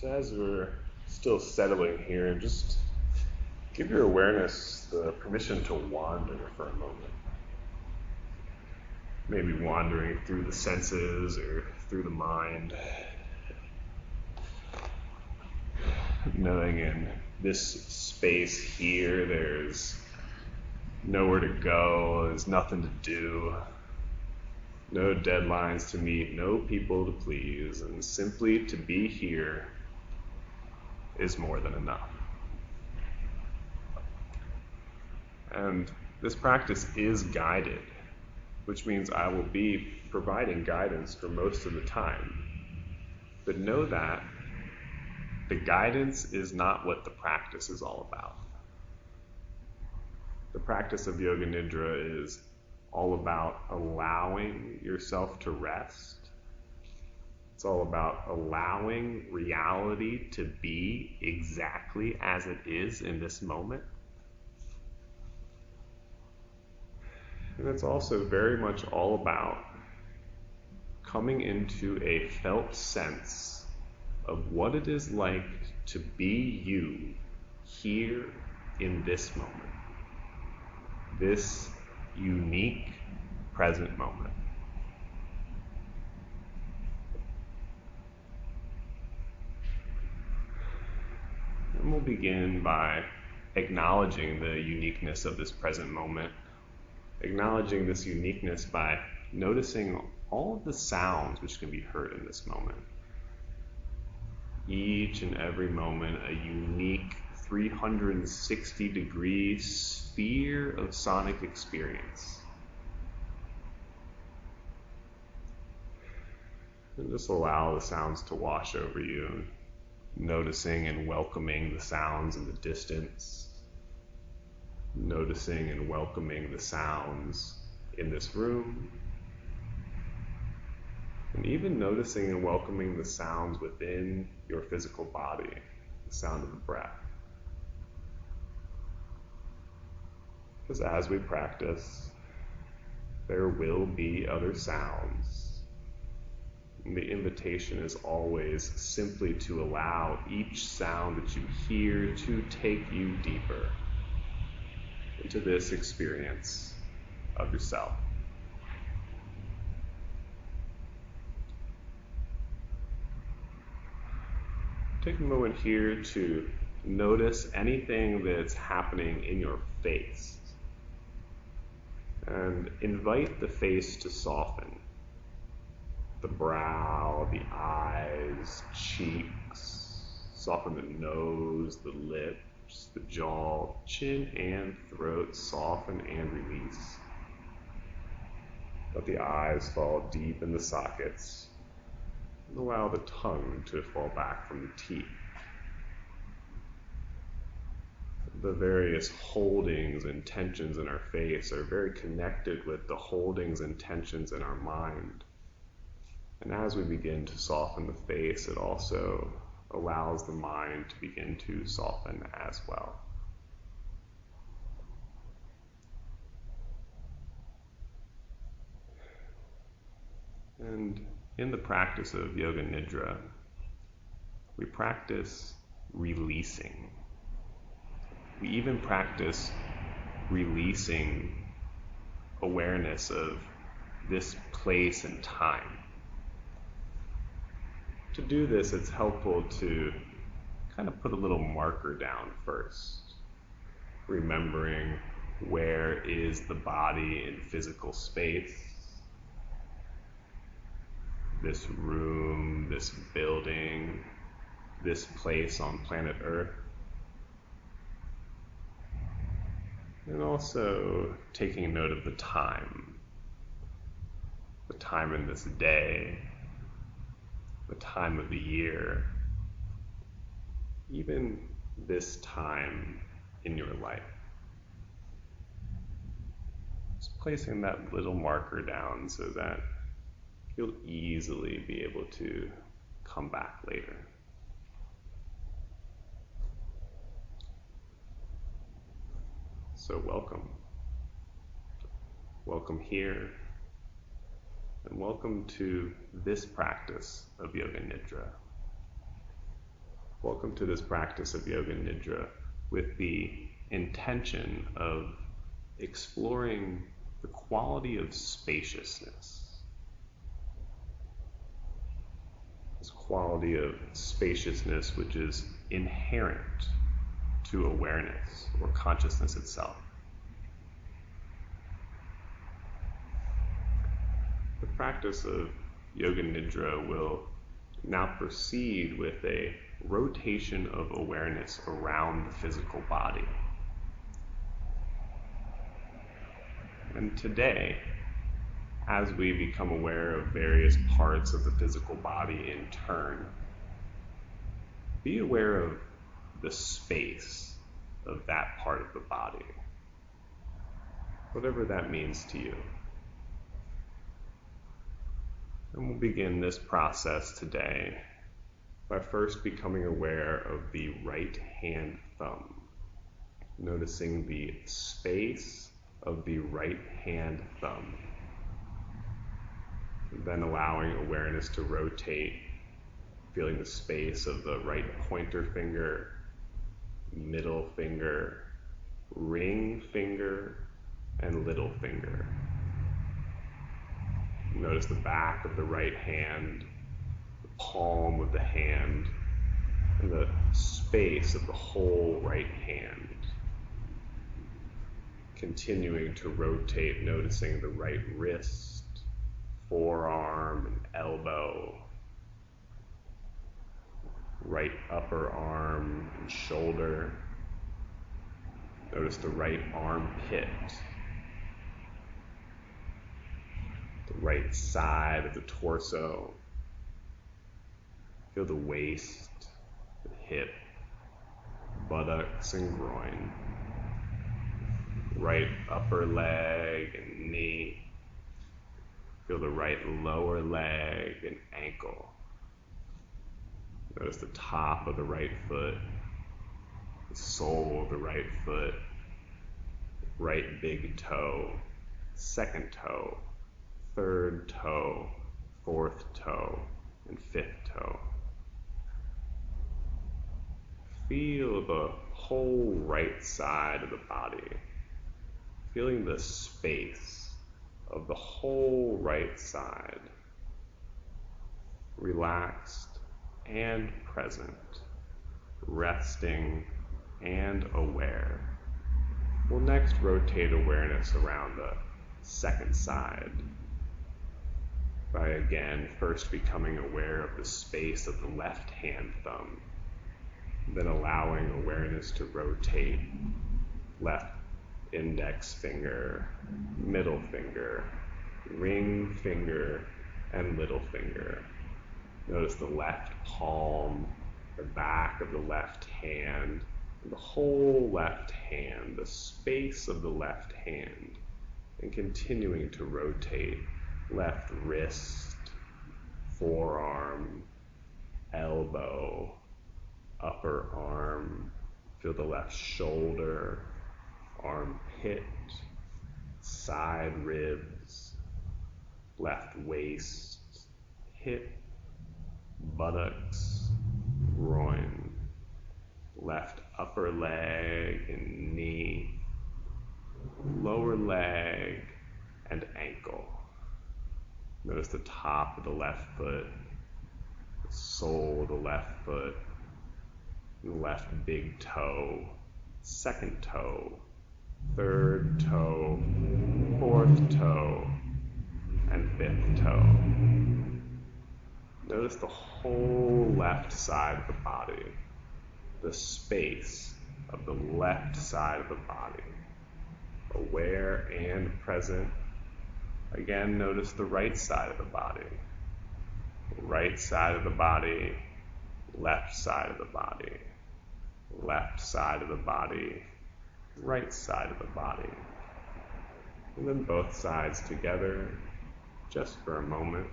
So as we're still settling here, just give your awareness the permission to wander for a moment. Maybe wandering through the senses or through the mind. Knowing in this space here, there's nowhere to go, there's nothing to do, no deadlines to meet, no people to please, and simply to be here is more than enough. And this practice is guided, which means I will be providing guidance for most of the time. But know that the guidance is not what the practice is all about. The practice of Yoga Nidra is all about allowing yourself to rest. It's all about allowing reality to be exactly as it is in this moment. And it's also very much all about coming into a felt sense of what it is like to be you here in this moment, this unique present moment. And we'll begin by acknowledging the uniqueness of this present moment, acknowledging this uniqueness by noticing all of the sounds which can be heard in this moment. Each and every moment a unique 360-degree sphere of sonic experience. And just allow the sounds to wash over you, noticing and welcoming the sounds in the distance, noticing and welcoming the sounds in this room, and even noticing and welcoming the sounds within your physical body, the sound of the breath. Because as we practice, there will be other sounds. And the invitation is always simply to allow each sound that you hear to take you deeper into this experience of yourself. Take a moment here to notice anything that's happening in your face. And invite the face to soften. The brow, the eyes, cheeks, soften the nose, the lips, the jaw, chin and throat, soften and release. Let the eyes fall deep in the sockets. And allow the tongue to fall back from the teeth. The various holdings and tensions in our face are very connected with the holdings and tensions in our mind. And as we begin to soften the face, it also allows the mind to begin to soften as well. And in the practice of Yoga Nidra, we practice releasing. We even practice releasing awareness of this place and time. To do this, it's helpful to kind of put a little marker down first, remembering where is the body in physical space, this room, this building, this place on planet Earth. And also taking note of the time in this day, the time of the year, even this time in your life. Just placing that little marker down so that you'll easily be able to come back later. So welcome. Welcome here. And welcome to this practice of Yoga Nidra. Welcome to this practice of Yoga Nidra with the intention of exploring the quality of spaciousness. This quality of spaciousness which is inherent to awareness or consciousness itself. The practice of Yoga Nidra will now proceed with a rotation of awareness around the physical body. And today, as we become aware of various parts of the physical body in turn, be aware of the space of that part of the body, whatever that means to you. And we'll begin this process today by first becoming aware of the right hand thumb, noticing the space of the right hand thumb, then allowing awareness to rotate, feeling the space of the right pointer finger, middle finger, ring finger, and little finger. Notice the back of the right hand, the palm of the hand, and the space of the whole right hand. Continuing to rotate, noticing the right wrist, forearm, and elbow, right upper arm and shoulder. Notice the right armpit, the right side of the torso. Feel the waist, the hip, buttocks and groin. Right upper leg and knee. Feel the right lower leg and ankle. Notice the top of the right foot, the sole of the right foot, right big toe, second toe, third toe, fourth toe, and fifth toe. Feel the whole right side of the body, feeling the space of the whole right side, relaxed and present, resting and aware. We'll next rotate awareness around the second side by again first becoming aware of the space of the left hand thumb, then allowing awareness to rotate left index finger, middle finger, ring finger, and little finger. Notice the left palm, the back of the left hand, the whole left hand, the space of the left hand, and continuing to rotate left wrist, forearm, elbow, upper arm. Feel the left shoulder, armpit, side ribs, left waist, hip, buttocks, groin, left upper leg and knee, lower leg and ankle. Notice the top of the left foot, the sole of the left foot, the left big toe, second toe, third toe, fourth toe, and fifth toe. Notice the whole left side of the body, the space of the left side of the body, aware and present. Again, notice the right side of the body, right side of the body, left side of the body, left side of the body, right side of the body. And then both sides together, just for a moment.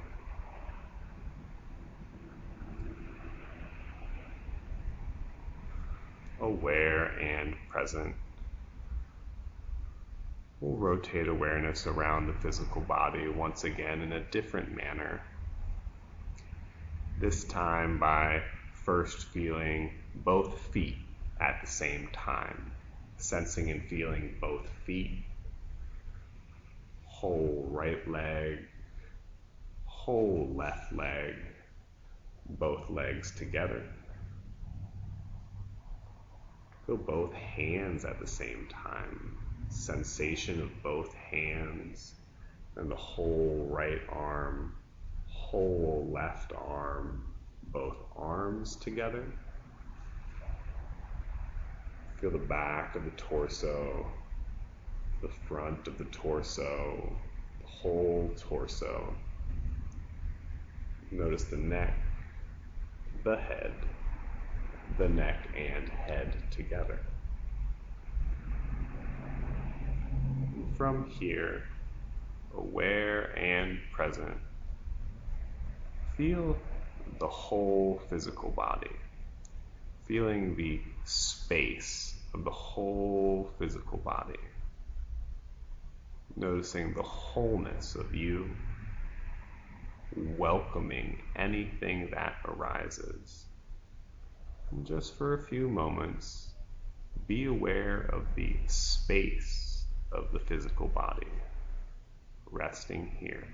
Aware and present. We'll rotate awareness around the physical body once again in a different manner. This time by first feeling both feet at the same time, sensing and feeling both feet, whole right leg, whole left leg, both legs together. Feel both hands at the same time, sensation of both hands and the whole right arm, whole left arm, both arms together. Feel the back of the torso, the front of the torso, the whole torso. Notice the neck, the head, the neck and head together. From here, aware and present, feel the whole physical body, feeling the space of the whole physical body, noticing the wholeness of you, welcoming anything that arises. And just for a few moments, be aware of the space of the physical body, resting here.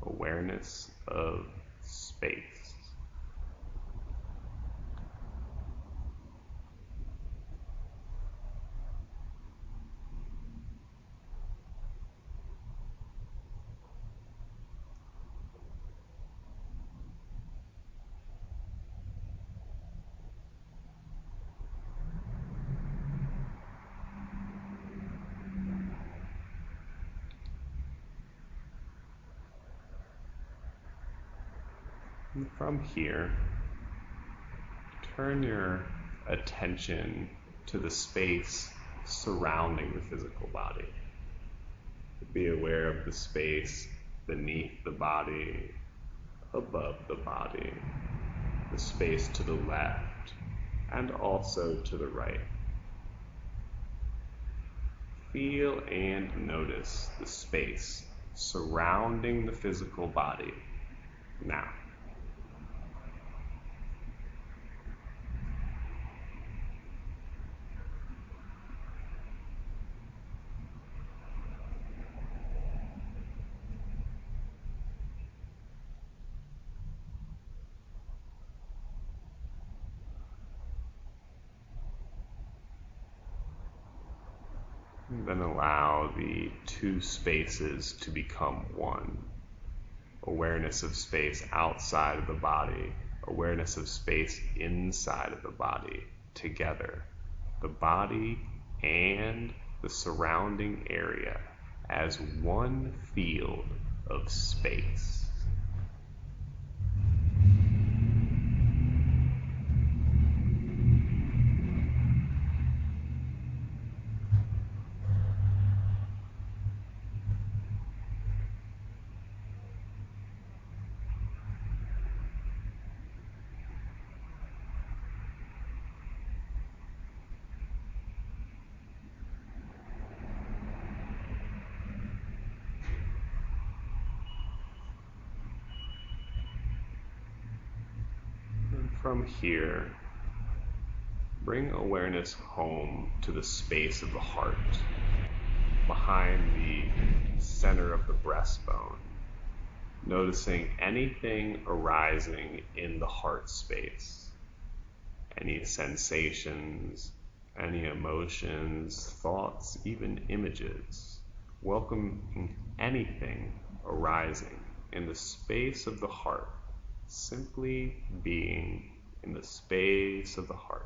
Awareness of space. And from here, turn your attention to the space surrounding the physical body. Be aware of the space beneath the body, above the body, the space to the left, and also to the right. Feel and notice the space surrounding the physical body now. Then allow the two spaces to become one. Awareness of space outside of the body, awareness of space inside of the body, together. The body and the surrounding area as one field of space. From here, bring awareness home to the space of the heart, behind the center of the breastbone, noticing anything arising in the heart space, any sensations, any emotions, thoughts, even images. Welcome anything arising in the space of the heart, simply being in the space of the heart.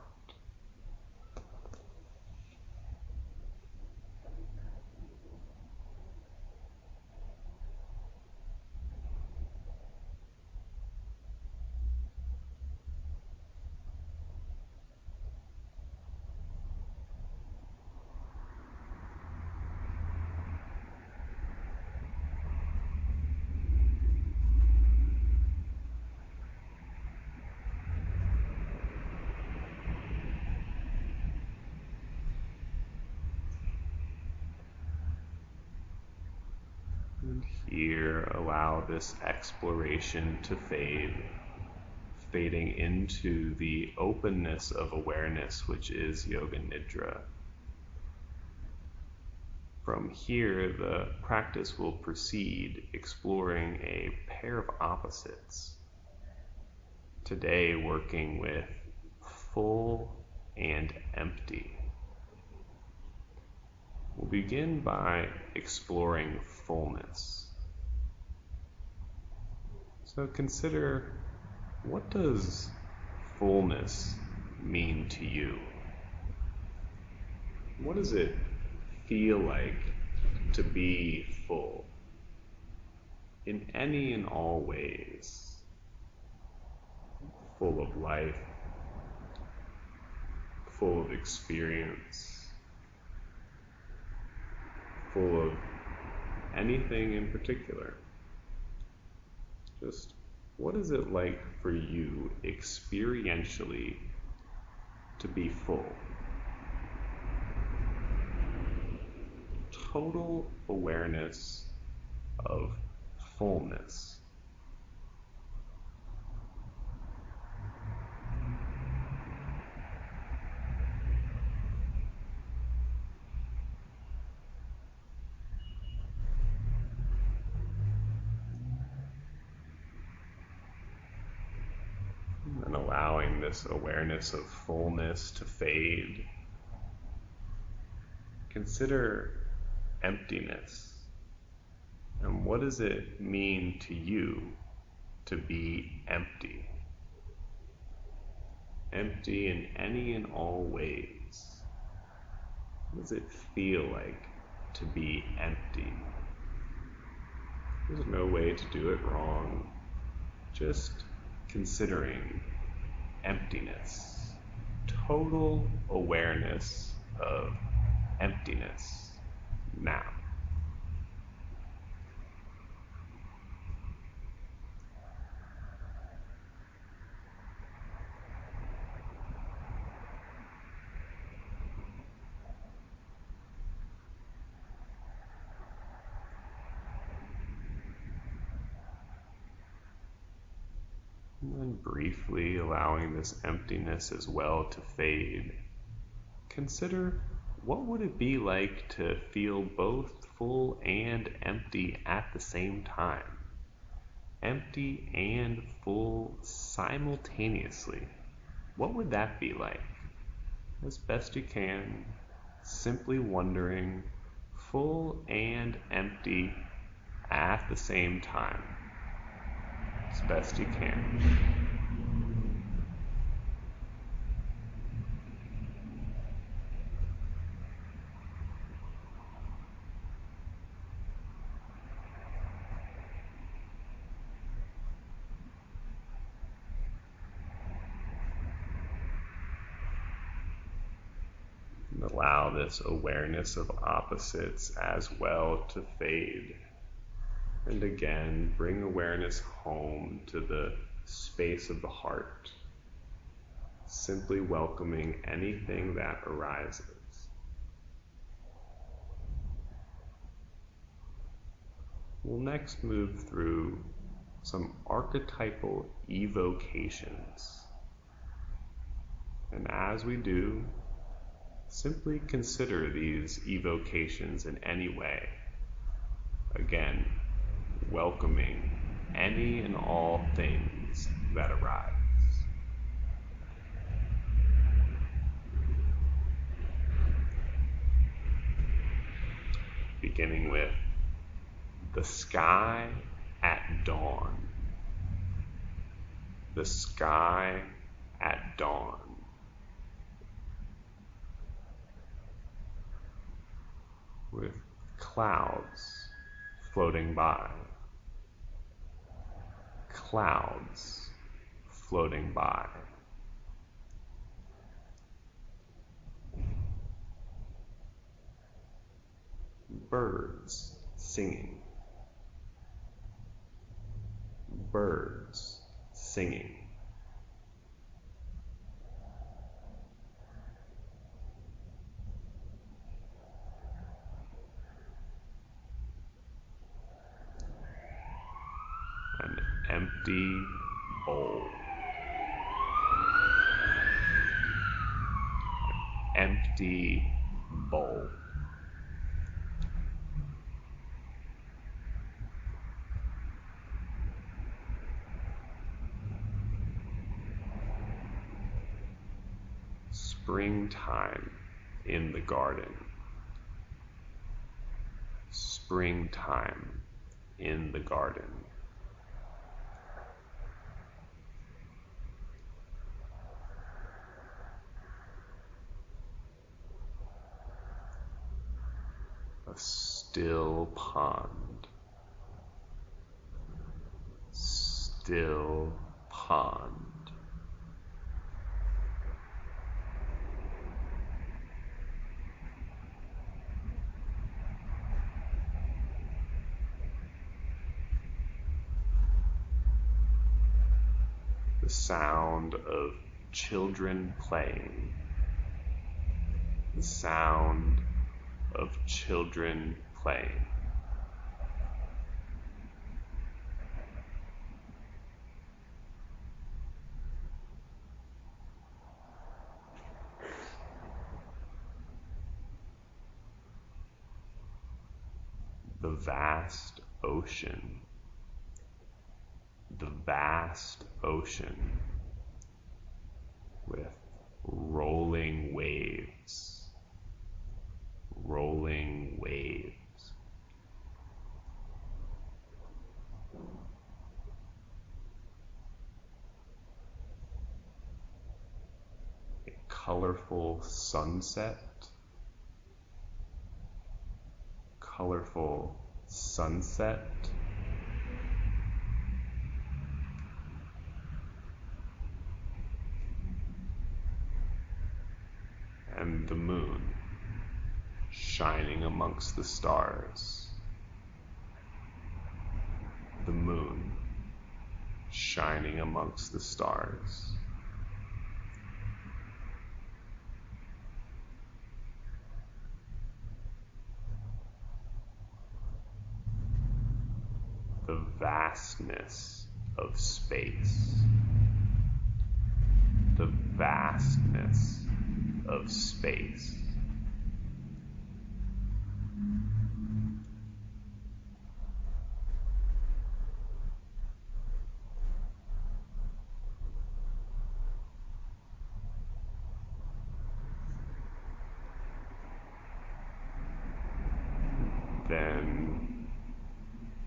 And here, allow this exploration to fade, fading into the openness of awareness, which is Yoga Nidra. From here, the practice will proceed exploring a pair of opposites. Today, working with full and empty. We'll begin by exploring fullness. So consider, what does fullness mean to you? What does it feel like to be full in any and all ways? Full of life, full of experience, full of anything in particular. Just what is it like for you experientially to be full? Total awareness of fullness. And allowing this awareness of fullness to fade. Consider emptiness. And what does it mean to you to be empty? Empty in any and all ways. What does it feel like to be empty? There's no way to do it wrong. Just considering emptiness. Total awareness of emptiness now. And then briefly allowing this emptiness as well to fade. Consider, what would it be like to feel both full and empty at the same time? Empty and full simultaneously. What would that be like? As best you can, simply wondering, full and empty at the same time. As best you can. And allow this awareness of opposites as well to fade. And again, bring awareness home to the space of the heart, simply welcoming anything that arises. We'll next move through some archetypal evocations. And as we do, simply consider these evocations in any way. Again, welcoming any and all things that arise. Beginning with the sky at dawn. The sky at dawn. With clouds floating by. Clouds floating by. Birds singing. Birds singing. An empty bowl. empty bowl. Springtime in the garden. Springtime in the garden. A still pond. Still pond. The sound of children playing. The sound of children playing. The vast ocean. The vast ocean with rolling waves. Rolling waves. A colorful sunset. Colorful sunset. And the moon shining amongst the stars. The moon shining amongst the stars. The vastness of space. The vastness of space. Then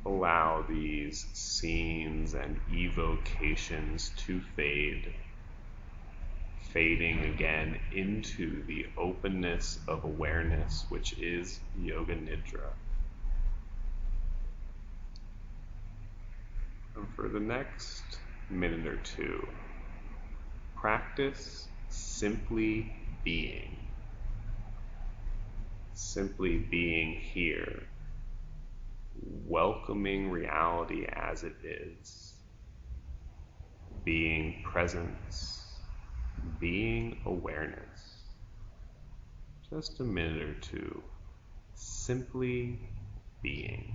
allow these scenes and evocations to fade, fading again into the openness of awareness, which is Yoga Nidra. And for the next minute or two, practice simply being. Simply being here, welcoming reality as it is, being presence, being awareness. Just a minute or two, simply being.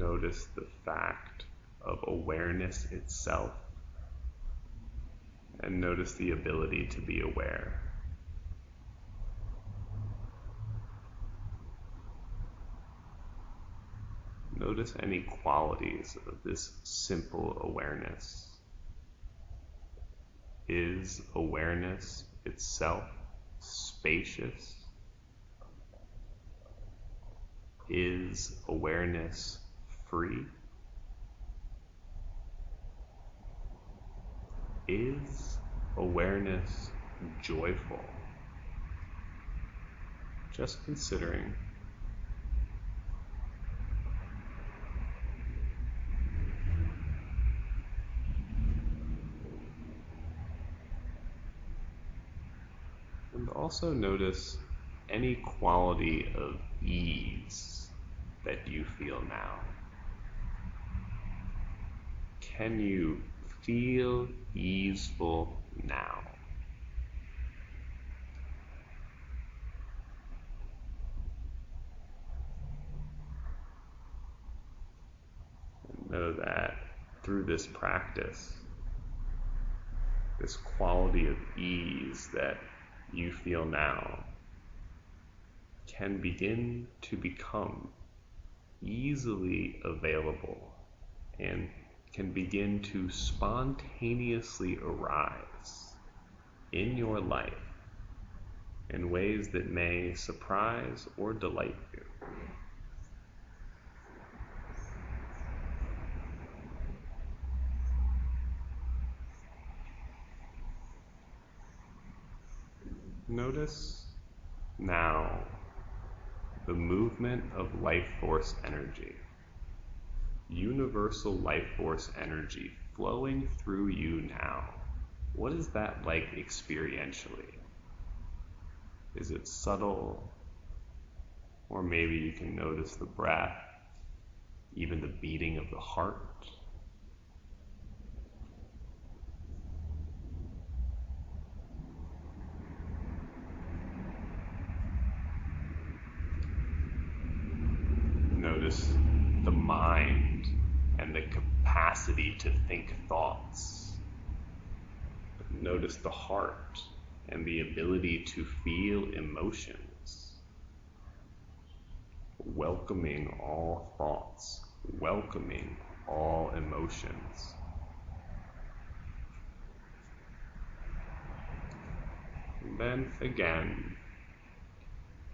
notice the fact of awareness itself, and notice the ability to be aware. Notice any qualities of this simple awareness. Is awareness itself spacious? Is awareness free? Is awareness joyful? Just considering. And also notice any quality of ease that you feel now. Can you feel easeful now? And know that through this practice, this quality of ease that you feel now can begin to become easily available and can begin to spontaneously arise in your life in ways that may surprise or delight you. Notice now the movement of life force energy, universal life force energy flowing through you now. What is that like experientially? Is it subtle? Or maybe you can notice the breath, even the beating of the heart. Notice the mind and the capacity to think thoughts. Notice the heart and the ability to feel emotions. Welcoming all thoughts, welcoming all emotions. And then again,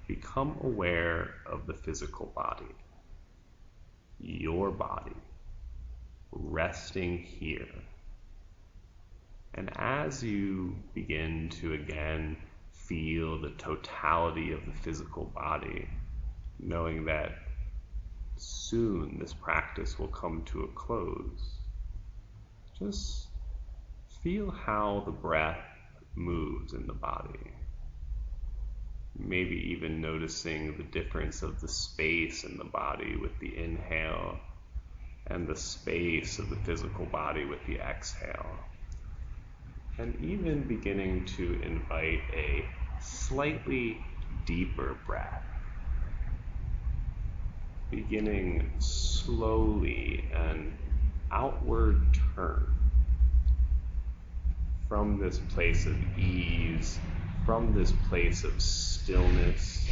become aware of the physical body. Your body, resting here. And as you begin to again feel the totality of the physical body, knowing that soon this practice will come to a close, just feel how the breath moves in the body. Maybe even noticing the difference of the space in the body with the inhale and the space of the physical body with the exhale. And even beginning to invite a slightly deeper breath. Beginning slowly an outward turn from this place of ease, from this place of stillness,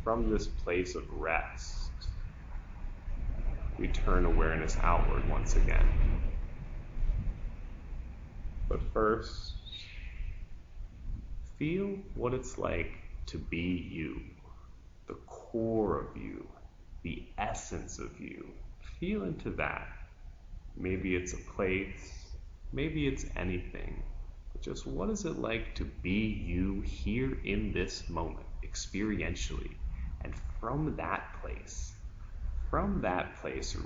from this place of rest. We turn awareness outward once again. But first, feel what it's like to be you, the core of you, the essence of you. Feel into that. Maybe it's a place, maybe it's anything. Just what is it like to be you here in this moment, experientially? And from that place,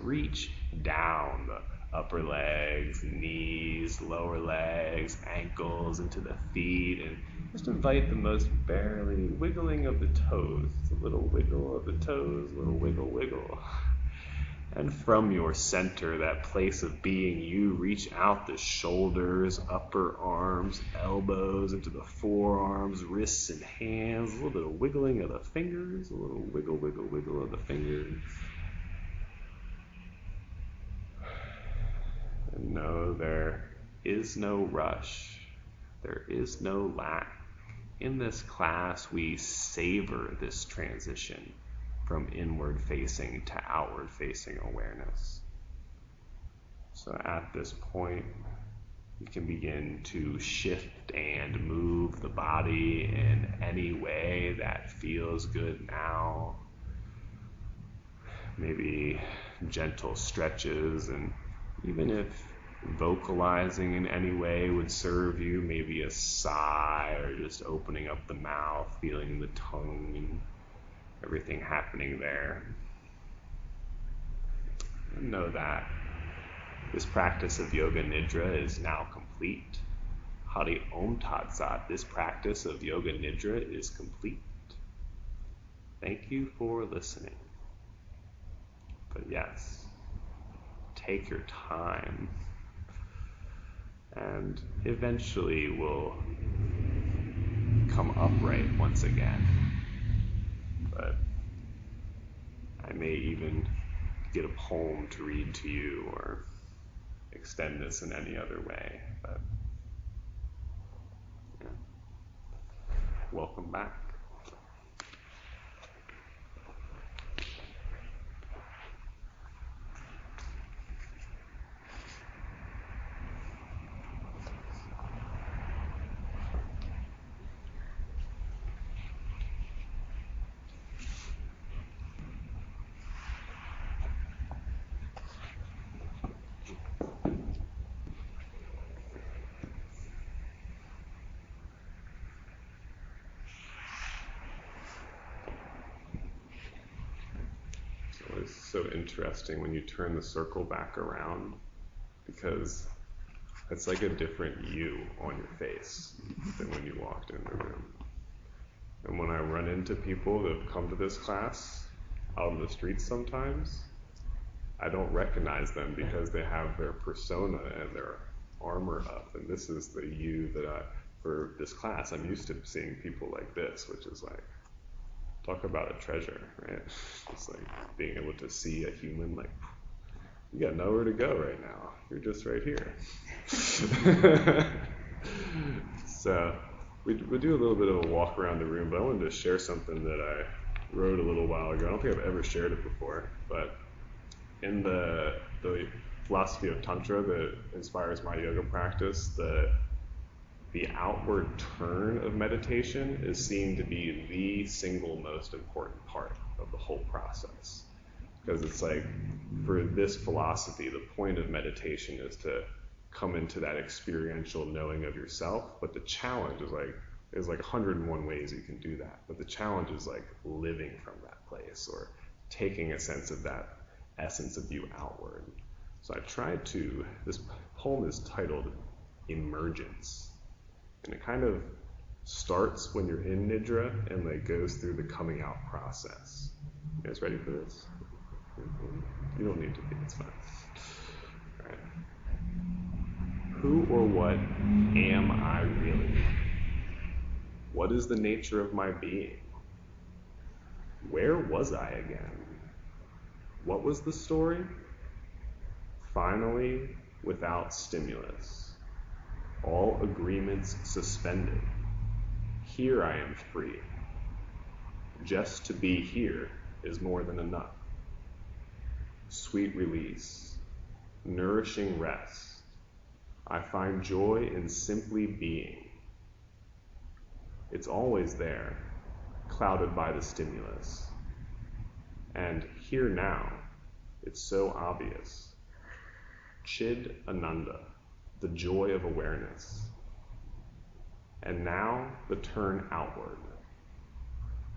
reach down the upper legs, knees, lower legs, ankles, into the feet, and just invite the most barely wiggling of the toes. It's a little wiggle of the toes, a little wiggle, wiggle. And from your center, that place of being you, reach out the shoulders, upper arms, elbows, into the forearms, wrists and hands, a little bit of wiggling of the fingers, a little wiggle, wiggle, wiggle of the fingers. there is no rush. There is no lack. In this class, we savor this transition from inward-facing to outward-facing awareness. So at this point, you can begin to shift and move the body in any way that feels good now. Maybe gentle stretches, and even if vocalizing in any way would serve you, maybe a sigh or just opening up the mouth, feeling the tongue and everything happening there. And know that this practice of Yoga Nidra is now complete. Hari Om Tat Sat, this practice of Yoga Nidra is complete. Thank you for listening. But yes, take your time, and eventually we'll come upright once again. But I may even get a poem to read to you or extend this in any other way. But yeah. Welcome back. It's so interesting when you turn the circle back around, because it's like a different you on your face than when you walked in the room. And when I run into people that have come to this class out on the streets sometimes, I don't recognize them because they have their persona and their armor up. And this is the you that for this class, I'm used to seeing people like this, which is like, talk about a treasure, right? Just like being able to see a human, like, you got nowhere to go right now. You're just right here. So we do a little bit of a walk around the room, but I wanted to share something that I wrote a little while ago. I don't think I've ever shared it before, but in the philosophy of Tantra that inspires my yoga practice, the outward turn of meditation is seen to be the single most important part of the whole process. Because it's like, for this philosophy, the point of meditation is to come into that experiential knowing of yourself, but the challenge is like, there's like 101 ways you can do that, but the challenge is like living from that place, or taking a sense of that essence of you outward. So I tried to, this poem is titled Emergence. And it kind of starts when you're in Nidra and like goes through the coming out process. You guys ready for this? You don't need to be, it's fine. All right. Who or what am I really? What is the nature of my being? Where was I again? What was the story? Finally, without stimulus. All agreements suspended. Here I am free. Just to be here is more than enough. Sweet release, nourishing rest. I find joy in simply being. It's always there, clouded by the stimulus. And here now, it's so obvious. Chid Ananda. The joy of awareness. And now the turn outward.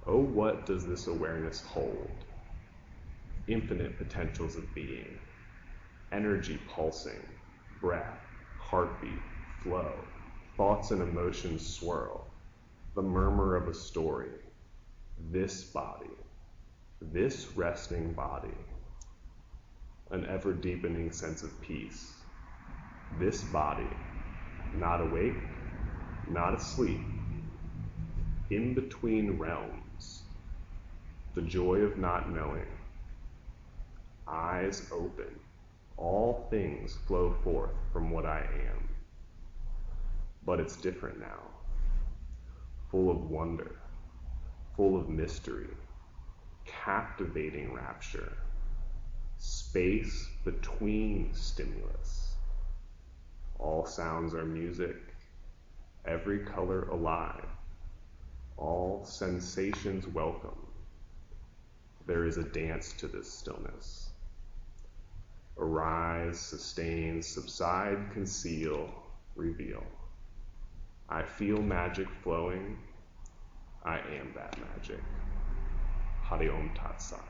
Oh, what does this awareness hold? Infinite potentials of being, energy pulsing, breath, heartbeat, flow, thoughts and emotions swirl, the murmur of a story, this body, this resting body, an ever deepening sense of peace. This body, not awake, not asleep, in between realms, the joy of not knowing, eyes open, All things flow forth from what I am. But it's different now, full of wonder, full of mystery, captivating rapture, space between stimulus. All sounds are music, every color alive, all sensations welcome. There is a dance to this stillness. Arise, sustain, subside, conceal, reveal. I feel magic flowing. I am that magic. Hari Om Tat Sat.